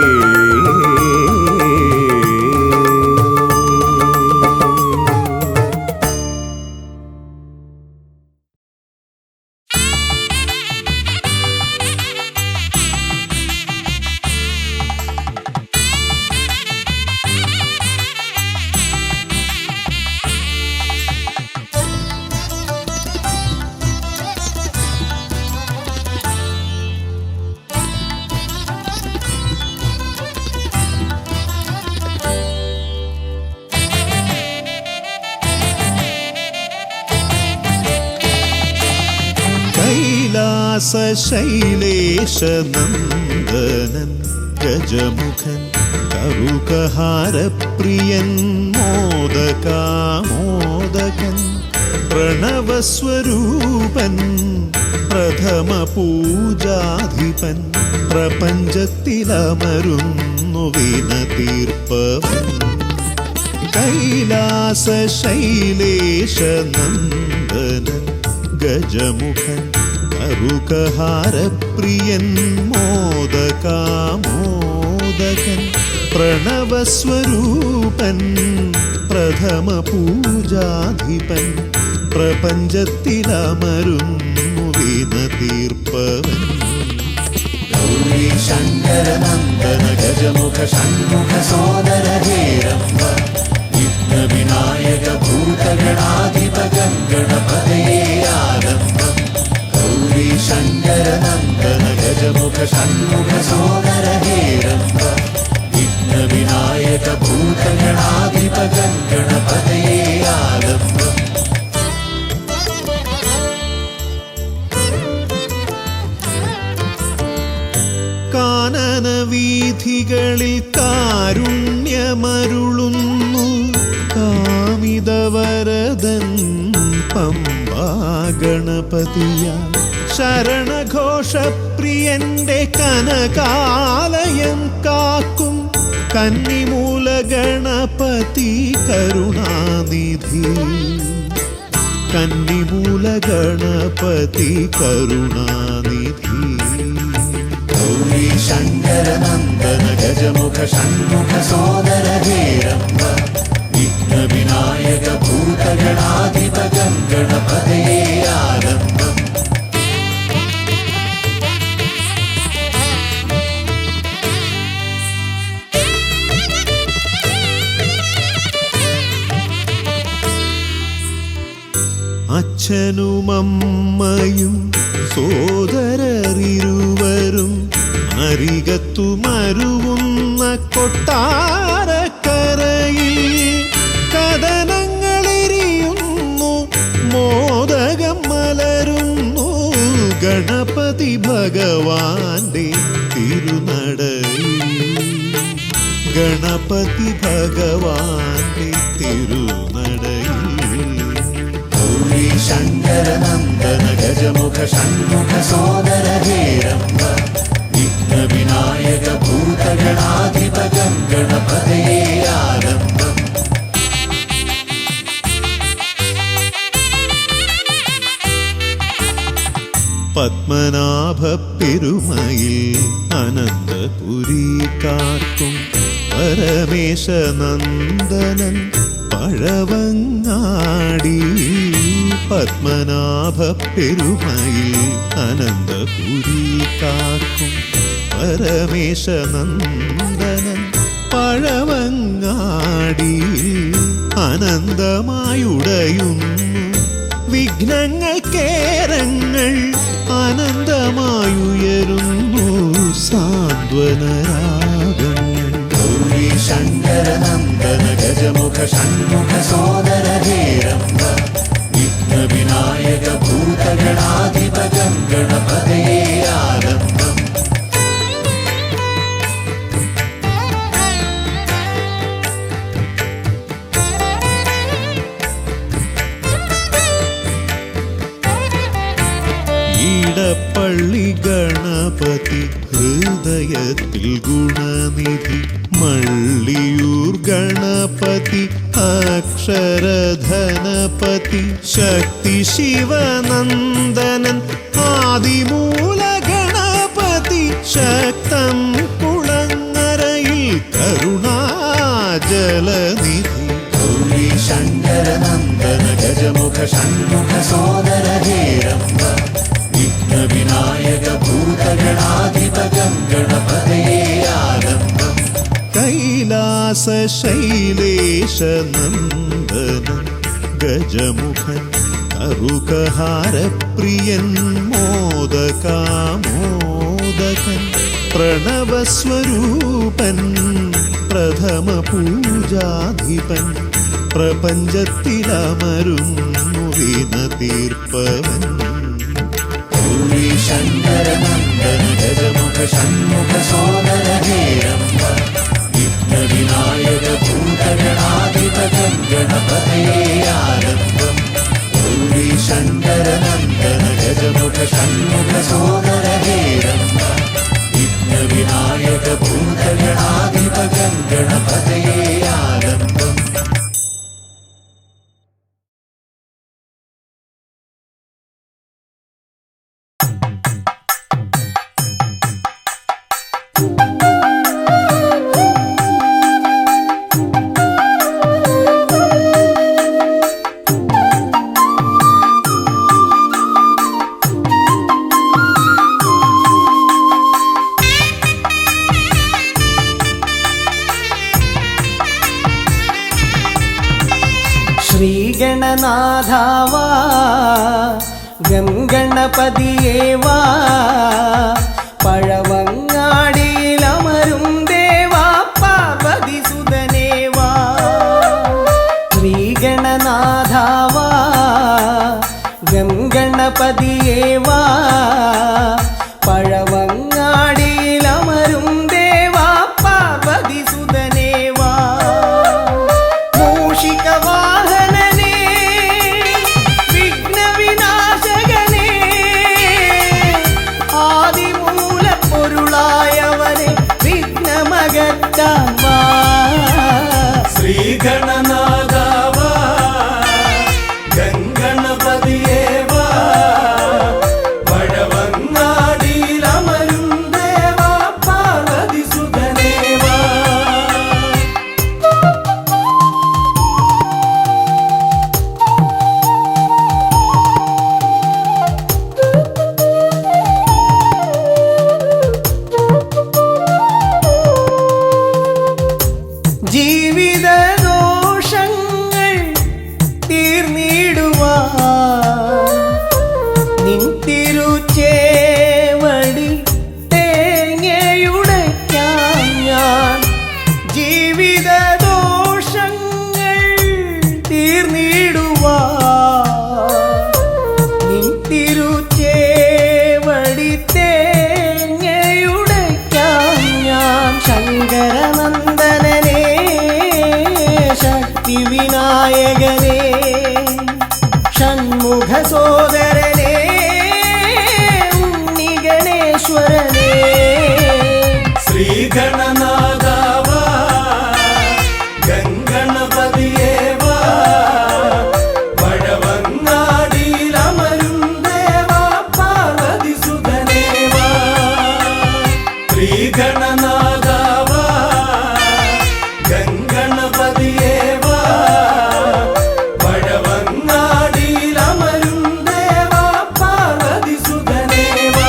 കൈലാസശൈലേശനന്ദനൻ ഗജമുഖൻ കറുകഹാരപ്രിയൻ മോദകാമോദകൻ പ്രണവസ്വരൂപൻ പ്രഥമ പൂജാധിപൻ പ്രപഞ്ചത്തിലമരുന്നു വിനതീർപ്പവൻ കൈലാസശൈലേശനന്ദനൻ ഗജമുഖൻ കറുകഹാരപ്രിയൻ മോദകാമോദകൻ പ്രണവസ്വരൂപൻ പ്രഥമ പൂജാധിപൻ പ്രപഞ്ചത്തിലമരുന്നു വിനതീർപ്പവൻ ഗൗരീ ശങ്കരനന്ദന ഗജമുഖ ഷൺമുഖ സോദര ഹേരംബ വിഘ്നവിനായക ഭൂതഗണാധിപ ഗണപതയേ ആലംബം ഗൗരീ ശങ്കരനന്ദന ഗജമുഖ ഷൺമുഖ സോദര ഹേരംബ വിഘ്നവിനായക ഭൂതഗണാധിപ ഗണപതയേ ആലംബം കാനനവീഥികളിൽ കാരുണ്യമരുളുന്നു കാമിതവരദൻ പമ്പാഗണപതിയ ശരണഘോഷപ്രിയന്റെ കനകാലയം കാക്കും കന്നിമൂല ഗണപതി കരുണാനിധി കന്നിമൂല ഗണപതി കരുണാനിധി ഗൗരീ ശങ്കരനന്ദന ഗജമുഖ ഷൺമുഖ സോദര ഹേരംബ വിഘ്നവിനായക ഭൂതഗണാധിപ ഗണപതയേ ആലംബം അച്ഛനുമമ്മയും സോദരരിരുവരും അരികത്തു മരുവുന്ന കൊട്ടാരക്കരയിൽ കഥനങ്ങളെരിയുന്നു മോദകം മലരുന്നു ഗണപതി ഭഗവാന്റെ തിരുനടയിൽ ഗണപതി ഭഗവാന്റെ തിരുനടയിൽ ഗൗരീ ശങ്കരനന്ദന ഗജമുഖ ഷൺമുഖ സോദര ഹേരംബ വിഘ്നവിനായക ഭൂതഗണാധിപ ഗണപതയേ ആലംബം പത്മനാഭ പെരുമയിൽ അനന്തപുരി കാക്കും പരമേശനന്ദനൻ പഴവങ്ങാടി പത്മനാഭ പെരുമയിൽ അനന്തപുരി കാക്കും പരമേശനന്ദനൻ പഴവങ്ങാടി അനന്തമായുടയുന്നു വിഘ്നങ്ങൾ കേരങ്ങൾ അനന്തമായുയരുന്നു സാന്ത്വനരാഗങ്ങൾ ഗൗരീ ശങ്കരനന്ദന ഗജമുഖ ഷൺമുഖ സോദര ഹേരംബ വിഘ്നവിനായക ഭൂതഗണാധിപ ഗണപതയേ ആലംബം ഈടപ്പള്ളി ഗണപതി ഹൃദയത്തിൽ ഗുണനിധി മള്ളിയൂർ ഗണപതി അക്ഷരധനപതി ശക്തി ശിവനന്ദനൻ ആദിമൂല ഗണപതി ശക്തം കുളങ്ങരയിൽ കരുണാജലനിധി ഗൗരീ ശങ്കരനന്ദന ഗജമുഖ ഷൺമുഖ സോദര ഹേരംബ വിഘ്നവിനായക ഭൂതഗണാധിപ ഗണപതയേ ആലംബം കൈലാസശൈലേശനന്ദനൻ ഗജമുഖൻ കറുകഹാരപ്രിയൻ മോദകാമോദകൻ പ്രണവസ്വരൂപൻ പ്രഥമ പൂജാധിപൻ പ്രപഞ്ചത്തിലമരുന്നു വിനതീർപ്പവൻ ഗൗരീ ശങ്കരനന്ദന षण्मुख सोदर हेरम्ब विघ्न विनायक भूतगणाधिपतं गणपतये आरम्भम् गौरी शङ्कर नन्दन गजमुख षण्मुख सोदर हेरम्ब विघ्न विनायक भूतगणाधिपतं गणपतये आरम्भम् ശ്രീഗണനാഥാവാ ഗംഗണപതിയേവാ പഴവങ്ങാടിയിലമരും ദേവാ പാർവതിസുതനേവാ ശ്രീഗണനാഥാവാ ഗംഗണപതിയേവാ പഴവങ്ങാടിയിലമരും ദേവാ പാർവതിസുതനേവാ മൂഷികവാഹനനേ വിഘ്നവിനാശകനേ ആദിമൂലപ്പൊരുളായവനെ വിഘ്നമകറ്റാൻ വാ ശ്രീഗണനാഥാവാ ഗംഗണപതിയേവാ പഴവങ്ങാടിയിലമരും ദേവാ പാർവതിസുതനേവാ ജീവിതദോഷങ്ങൾ തീർന്നിടുവാൻ നിൻ തിരുച്ചേവടി തേങ്ങയുടയ്ക്കാൻ ഞാൻ ജീവിതദോഷങ്ങൾ തീർന്നിടുവാൻ നിൻ തിരുച്ചേവടി തേങ്ങയുടയ്ക്കാൻ ഞാൻ ശങ്കരനന്ദനനേ ശക്തി വിനായകനേ ഷൺമുഖ സോദരനേ ഉണ്ണി ഗണേശ്വരനേ ശ്രീഗണനാഥാവാ ഗംഗണപതിയേവാ പഴവങ്ങാടിയിലമരും ദേവാ പാർവതിസുതനേവാ ശ്രീഗണനാഥാവാ ഗംഗണപതിയേവാ പഴവങ്ങാടിയിലമരും ദേവാ പാർവതിസുതനേവാ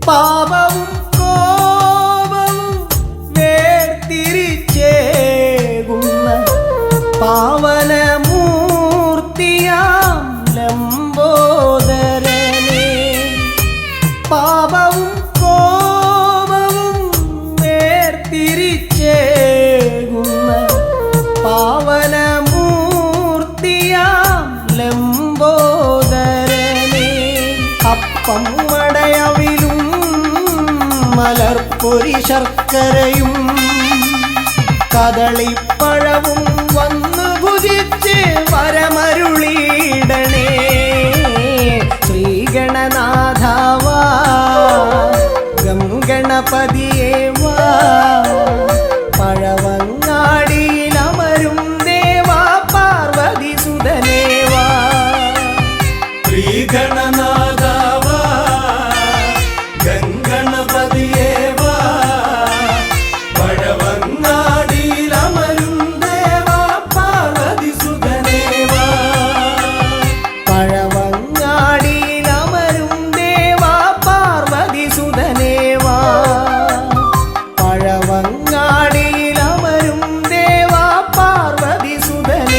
പാപവും കോപവും വേർതിരിച്ചേകുന്ന പാവനമൂർത്തിയാം ലംബോദരനേ പാപവും കോപവും വേർതിരിച്ചേകുന്ന പാവനമൂർത്തിയാം ലംബോദരനേ അപ്പം മടയവിലും മലർപ്പൊരി ശർക്കരയും കദളിപ്പഴവും വന്നു ഭുജിച്ച് വരമരുളിയിടണേ ശ്രീഗണനാഥാവാ ഗംഗണപതിയേവാ പഴവങ്ങാടിയിലമരും ദേവാ പാർവതിസുതനേവാ ശ്രീഗണനാഥാവാ ഗംഗണപതിയേവാ പഴവങ്ങാടിയിലമരും ദേവാ പാർവതിസുതനേവാ പഴവങ്ങാടിയിലമരും ദേവാ പാർവതിസുതനേവാ പഴവങ്ങാടിയിലമരും ദേവാ പാർവതിസുതനേവാ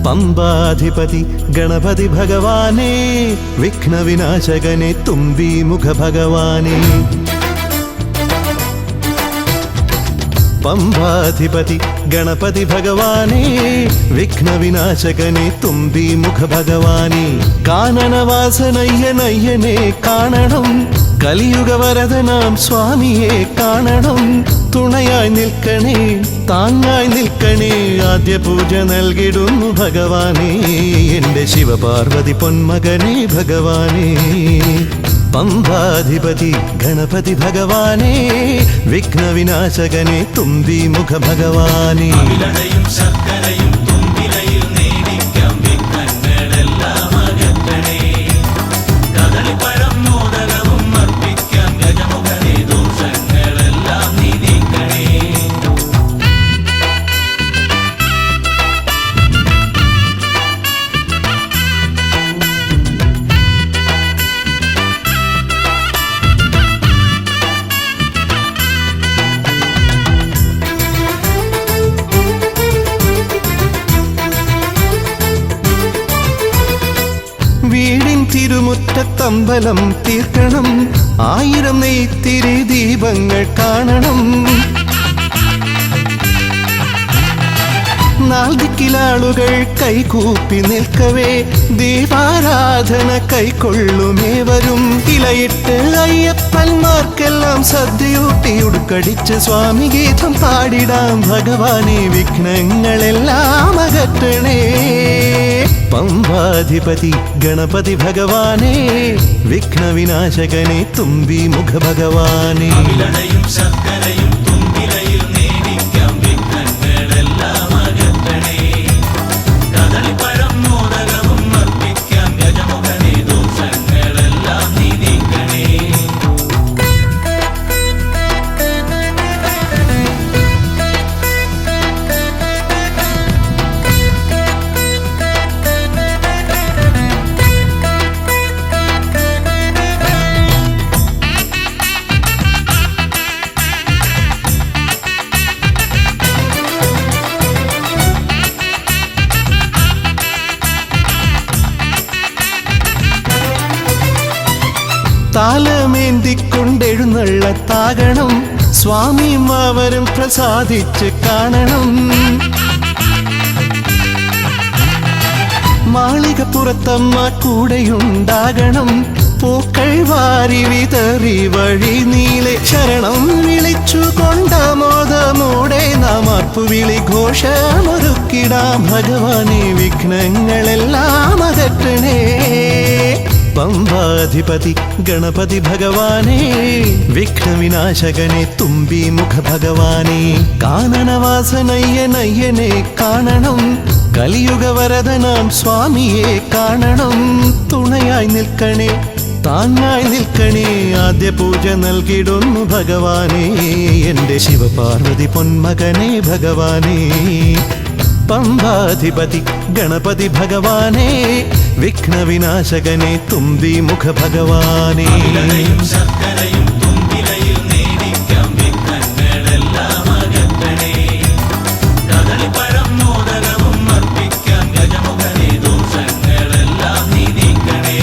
പമ്പാധിപതി ഗണപതി ഭഗവാനേ വിഘ്നവിനാശകനെ തുമ്പീമുഖ ഭഗവാനേ പമ്പാധിപതി ഗണപതി ഭഗവാനേ വിഘ്നവിനാശകനെ തുമ്പീമുഖ ഭഗവാനേ കാനനവാസനയ്യനയ്യനെ കാണണം കലിയുഗവരദനാം സ്വാമിയെ കാണണം തുണയായി നിൽക്കണേ താങ്ങായി നിൽക്കണേ ആദ്യ പൂജ നൽകിടുന്നു ഭഗവാനേ എൻ്റെ ശിവപാർവതി പൊന്മകനേ ഭഗവാനേ പമ്പാധിപതി ഗണപതി ഭഗവാനേ വിഘ്നവിനാശകനെ തുമ്പീമുഖ ഭഗവാനേ ശർക്കരയും തുമ്പിലയിൽ നേടിക്കാം വിഘ്നങ്ങളെല്ലാം അകറ്റണേ കദളിപ്പഴം മോദകവും അർപ്പിക്കാം ഗജമുഖനെ ദോഷങ്ങളെല്ലാം നീ നീക്കണേ വീടിൻ തിരുമുറ്റത്തമ്പലം തീർക്കണം 1000 നെയ്ത്തിരി ദീപങ്ങൾ കാണണം നാൽദിക്കിലാളുകൾ കൈകൂപ്പി നിൽക്കവേ ദീപാരാധന കൈക്കൊള്ളുമേവരും ഇലയിട്ട് അയ്യപ്പന്മാർക്കെല്ലാം സദ്യയൂട്ടി ഉടുക്കടിച്ച് സ്വാമി ഗീതം പാടിടാം ഭഗവാനെ വിഘ്നങ്ങളെല്ലാം അകറ്റണേ പമ്പാധിപതി ഗണപതി ഭഗവാനേ വിഘ്നവിനാശകനെ തുമ്പീമുഖ ഭഗവാനേ ശർക്കരയും തുമ്പിലയിൽ നേടിക്കാം വിഘ്നങ്ങളെല്ലാം അകറ്റണേ കദളിപ്പഴം മോദകവും അർപ്പിക്കാം ഗജമുഖനെ ദോഷങ്ങളെല്ലാം നീ നീക്കണേ താലമേന്തിക്കൊണ്ടെഴുന്നള്ളത്താകണം സ്വാമിയും അവരും പ്രസാദിച്ച് കാണണം മാളികപ്പുറത്തമ്മ കൂടെയുണ്ടാകണം പൂക്കൾ വാരി വിതറി വഴി നീളെ ശരണം വിളിച്ചു കൊണ്ടമോദമോടെ നാം അർപ്പുവിളി ഘോഷമൊരുക്കിടാം ഭഗവാനെ വിഘ്നങ്ങളെല്ലാം അകറ്റണേ പമ്പാധിപതി ഗണപതി ഭഗവാനേ വിഘ്നവിനാശകനെ തുമ്പീമുഖ ഭഗവാനേ കാനനവാസനയ്യനയ്യനെ കാണണം കലിയുഗവരദനാം സ്വാമിയെ കാണണം തുണയായി നിൽക്കണേ താങ്ങായി നിൽക്കണേ ആദ്യ പൂജ നൽകിടുന്നു ഭഗവാനേ എൻ്റെ ശിവപാർവതി പൊന്മകനേ ഭഗവാനേ പമ്പാധിപതി ഗണപതി ഭഗവാനേ വിഘ്നവിനാശകനെ തുമ്പീമുഖ ഭഗവാനേ ശർക്കരയും തുമ്പിലയിൽ നേടിക്കാം വിഘ്നങ്ങളെല്ലാം അകറ്റണേ കദളിപ്പഴം മോദകവും അർപ്പിക്കാം ഗജമുഖനെ ദോഷങ്ങളെല്ലാം നീ നീക്കണേ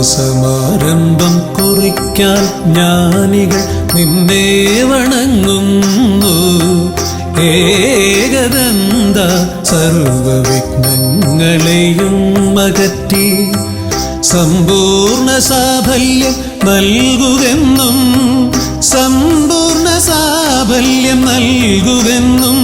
സമാരംഭം കുറിക്കാൻ ജ്ഞാനികൾ നിന്നെ വണങ്ങുന്നു ഏകദന്ത സർവവിഘ്നങ്ങളെയും അകറ്റി സമ്പൂർണ്ണ സാഫല്യം നൽകുകെന്നും സമ്പൂർണ്ണ സാഫല്യം നൽകുകെന്നും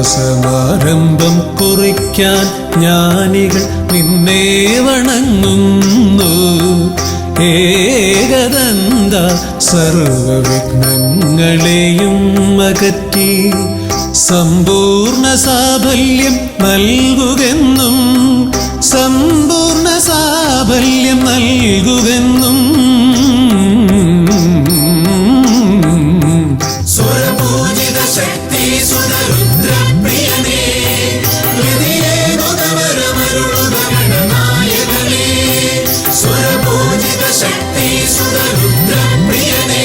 കർമ്മസമാരംഭം കുറിക്കാൻ ജ്ഞാനികൾ നിന്നെ വണങ്ങുന്നു. ഏകദന്ത സർവവിഘ്നങ്ങളെയും അകറ്റി സമ്പൂർണ്ണ സാഫല്യം നൽകുകെന്നും സമ്പൂർണ്ണ സാഫല്യം നൽകുകെന്നും സ്വരപൂജിത ശക്തി സുതരുദ്രപ്രിയനേ ഹൃദയേകുതവരമരുളുക ഗണനായകനേ. സ്വരപൂജിത ശക്തി സുതരുദ്രപ്രിയനേ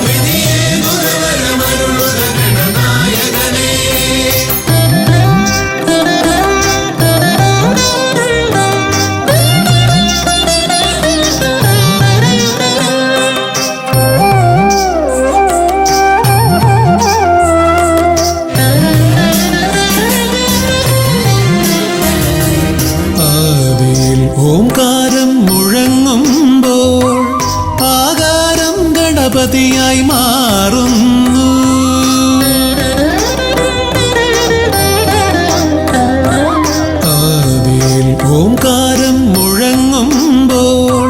ഹൃദയേകുതവരമരുളുക ഗണനായകനേ. ആദിയിൽ ഓംകാരം മുഴങ്ങുമ്പോൾ ആകാരം ഗണപതിയായി മാറുന്നു. ആദിയിൽ ഓംകാരം മുഴങ്ങുമ്പോൾ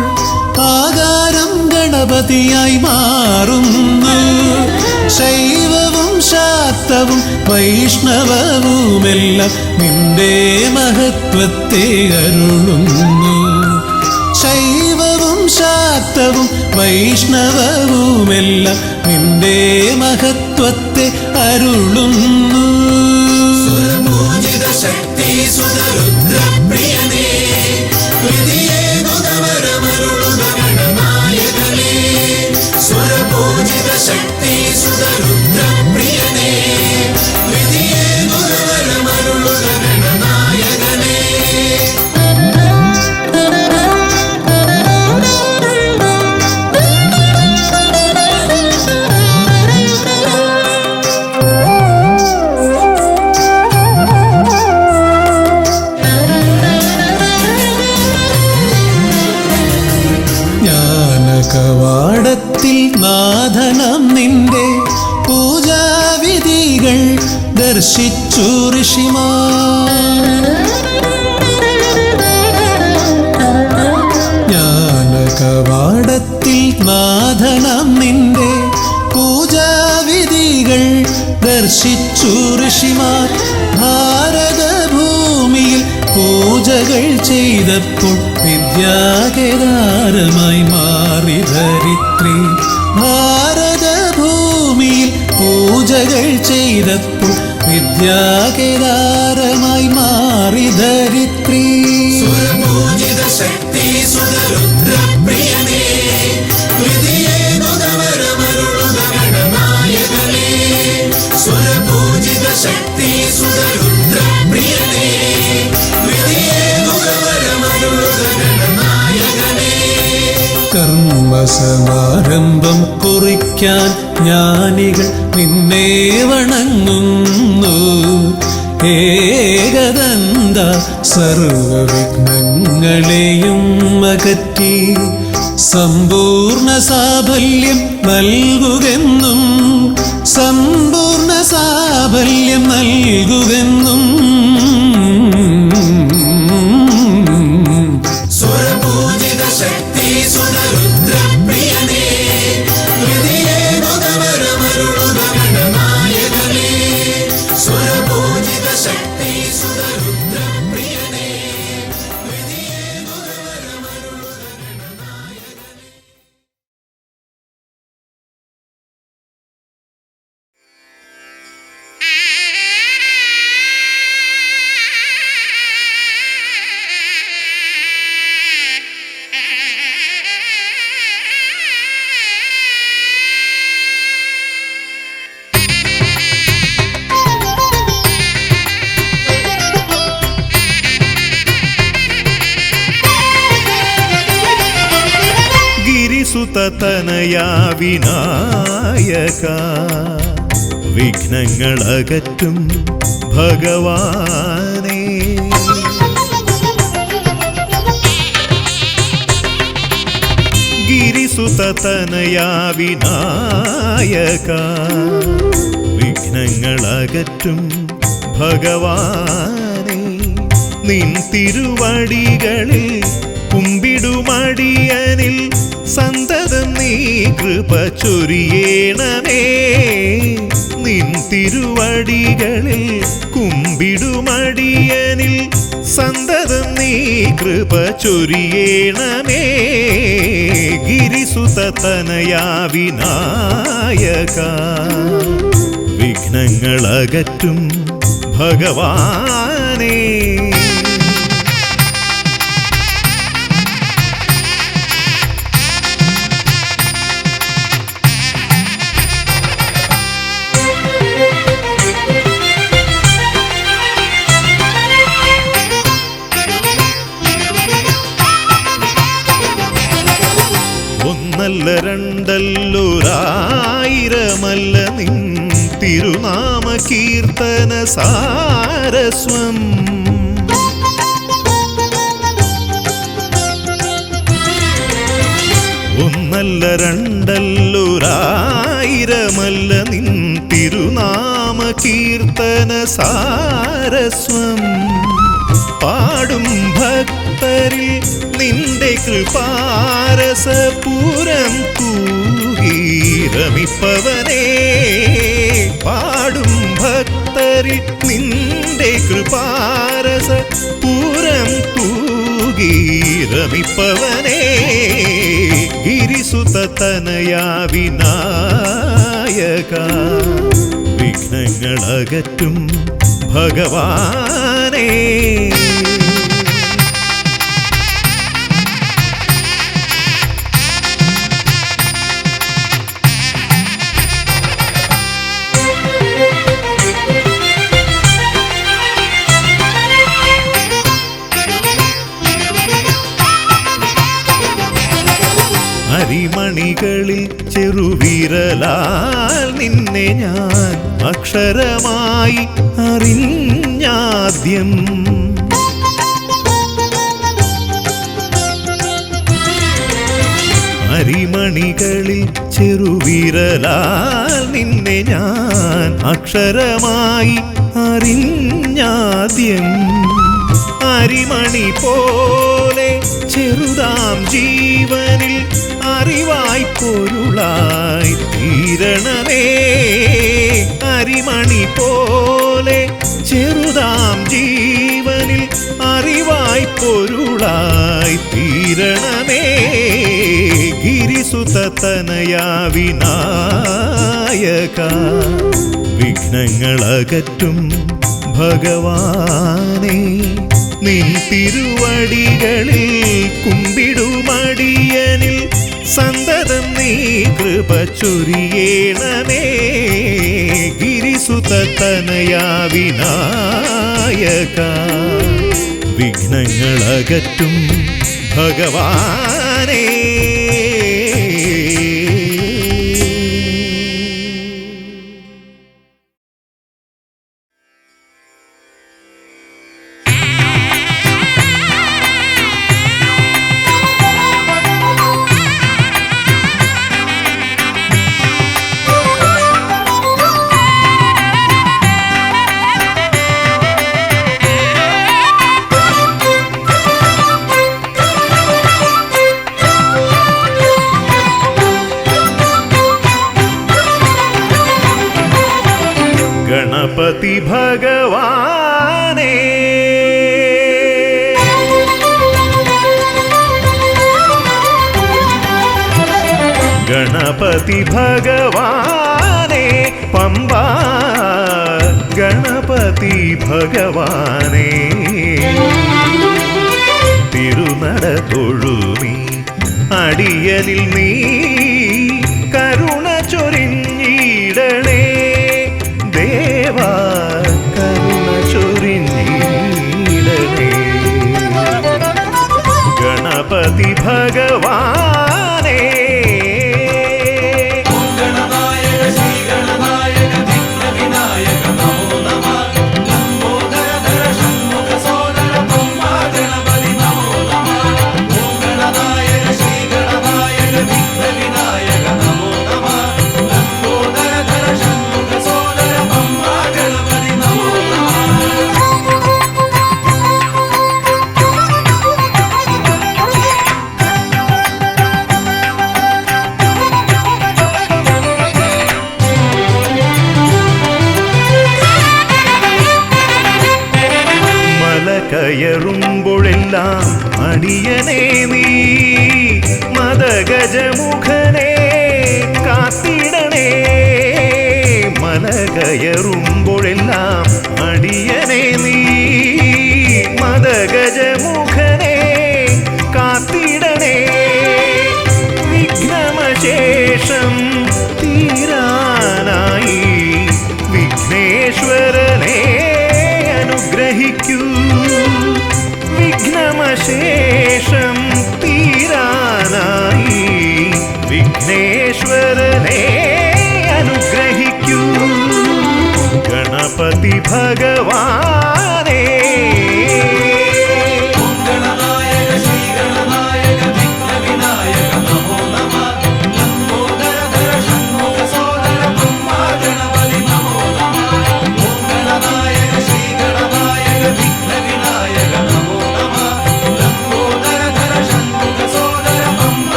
ആകാരം ഗണപതിയായി മാറുന്നു. ശൈവവും ശാക്തവും വൈഷ്ണവവുമെല്ലാം നിന്റെ മഹത്വത്തെ അരുളുന്നു. ശൈവവും ശാക്തവും വൈഷ്ണവവുമെല്ലാം നിന്റെ മഹത്വത്തെ അരുളുന്നു. സ്വരപൂജിത ശക്തി സുതരുദ്രപ്രിയനേ ഹൃദയേകുതവരമരുളുക ഗണനായകനേ. സ്വരപൂജിത ശക്തി സുതരുദ്രപ്രിയനേ ഹൃദയേകുതവരമരുളുക ഗണനായകനേ. ജ്ഞാനകവാടത്തിൽ നാഥനം നിന്റെ പൂജാവിധികൾ ദർശിച്ചു ഋഷിമാർ. ജ്ഞാനകവാടത്തിൽ നാഥനം നിന്റെ പൂജാവിധികൾ ദർശിച്ചു ഋഷിമാർ. ഭാരതഭൂമിയിൽ പൂജകൾ ചെയ്തപ്പോൾ വിദ്യാകേദാരമായി മാറി ധരിത്രി. ഭാരതഭൂമിയിൽ പൂജകൾ ചെയ്തപ്പോൾ വിദ്യാകേദാരമായി മാറി ധരിത്രി. സ്വരപൂജിത ശക്തി സുതരുദ്രപ്രിയനേ ഹൃദയേകുതവരമരുളുക ഗണനായകനേ. സ്വരപൂജിത ശക്തി സുതരുദ്രപ്രിയനേ ഹൃദയേകുതവരമരുളുക ഗണനായകനേ. കർമ്മസമാരംഭം കുറിക്കാൻ ജ്ഞാനികൾ നിന്നെ വണങ്ങുന്നു. ഏകദന്ത സർവവിഘ്നങ്ങളെയും അകറ്റി സമ്പൂർണ്ണ സാഫല്യം നൽകുകെന്നും സമ്പൂർണ്ണ സാഫല്യം നൽകുകെന്നും സ്വരപൂജിത ശക്തി സുതരുദ്രപ്രിയനേ ഹൃദയേകുതവരമരുളുക ഗണനായകനേ. സ്വരപൂജിത ശക്തി സുതരുദ്രപ്രിയനേ ഹൃദയേകുതവരമരുളുക ഗണനായകനേ. गिरिसुततनया विनायक विघ्नങ്ങളകറ്റും ഭഗവാനേ. गिरिसुततनया विनायक विघ्नങ്ങളകറ്റും ഭഗവാനേ നിൻ തിരുവടികളിൽ കുമ്പിടുമടിയനിൽ സന്തതം നീ കൃപ ചൊരിയേണമേ. നിൻ തിരുവടികളിൽ കുമ്പിടുമടിയനിൽ സന്തതം നീ കൃപ ചൊരിയേണമേ. ഗിരിസുത തനയാ വിനായക വിഘ്നങ്ങളകറ്റും ഭഗവാനേ. ഒന്നല്ല രണ്ടല്ലൊരായിരമല്ല നിൻ തിരുനാമ കീർത്തന സാരസ്വം. ഒന്നല്ല രണ്ടല്ലൊരായിരമല്ല നിൻ തിരുനാമ കീർത്തന സാരസ്വം. പാടും ഭക്തരിൽ നിന്റെ കൃപാരസപൂരം തൂകീരമിപ്പവനേ. പാടും ഭക്തരിൽ നിന്റെ കൃപാരസപൂരം തൂകീരമിപ്പവനേ. ഗിരിസുത തനയാ വിനായക വിഘ്നങ്ങളകറ്റും ഭഗവാനേ. അരിമണികളിൽ ചെറുവിരലാൽ നിന്നെ ഞാൻ അക്ഷരമായി അറിഞ്ഞാദ്യം. അരിമണികളിൽ ചെറുവിരലാൽ നിന്നെ ഞാൻ അക്ഷരമായി അറിഞ്ഞാദ്യം. അരിമണി പോലെ ചെറുതാം ജീവനിൽ അറിവായി പൊരുളായി തീരണമേ. അരിമണി പോലെ ചെറുതാം ജീവനിൽ അറിവായി പൊരുളായി തീരണമേ. ഗിരിസുത തനയാ വിനായക വിഘ്നങ്ങളകറ്റും ഭഗവാനേ. നിൻ തിരുവടികളിൽ കുമ്പിടുമടിയനിൽ സന്തതം നീ കൃപ ചൊരിയേണമേ. ഗിരിസുത തനയാ വിനായക വിഘ്നങ്ങളകറ്റും ഭഗവാനേ. ഗണപതി ഭഗവാനേ ഗണപതി ഭഗവാനേ പമ്പാ ഗണപതി ഭഗവാനേ. തിരുനട തൊഴുമീ അടിയനിൽ നീ കരുണ ചൊരിഞ്ഞിടണേ. ദേവാ കരുണ ചൊരിഞ്ഞിടണേ. ഗണപതി ഭഗവാനേ Ganapathi മദഗജമുഖനെ കാത്തിടണേ മല കയറുമ്പോഴെല്ലാം അടിയനെ നീ മദഗജമുഖനെ കാത്തിടണേ വിഘ്നമശേഷം തീരാനായി വിഘ്നേശ്വരനെ അനുഗ്രഹിക്കൂ വിഘ്നമശേഷം തീരാനായി വിഘ്നേശ്വരനെ അനുഗ്രഹിക്കൂ ഗണപതി ഭഗവാനേ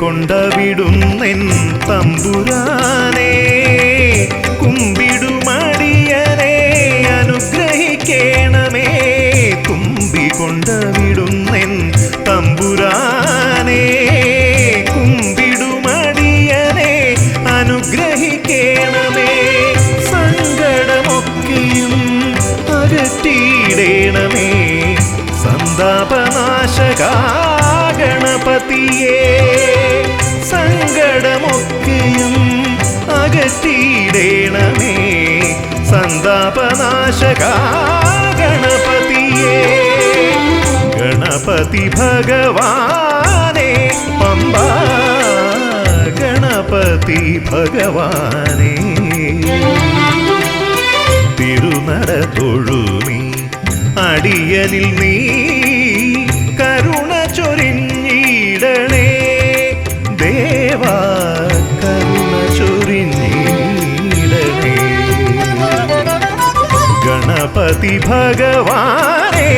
കൊണ്ടവിടുന്നെൻ തമ്പുരാനെ കുമ്പിടുമടിയനെ അനുഗ്രഹിക്കണമേ കുമ്പികൊണ്ടവിടുന്നെൻ തമ്പുരാനെ കുമ്പിടുമടിയനെ അനുഗ്രഹിക്കണമേ സങ്കടമൊക്കെയും അകറ്റിയിടണമേ സന്താപനാശക ഗണപതിയേ സങ്കടമൊക്കെയും അകറ്റിയിടണമേ സന്താപനാശക ഗണപതിയേ ഗണപതി ഭഗവാനേ പമ്പ ഗണപതി ഭഗവാനേ തിരുനട തൊഴുമീ അടിയനിൽ നീ കരുണ ചൊരിഞ്ഞിടണേ ദേവാ കരുണ ചൊരിഞ്ഞിടണേ ഗണപതി ഭഗവാനേ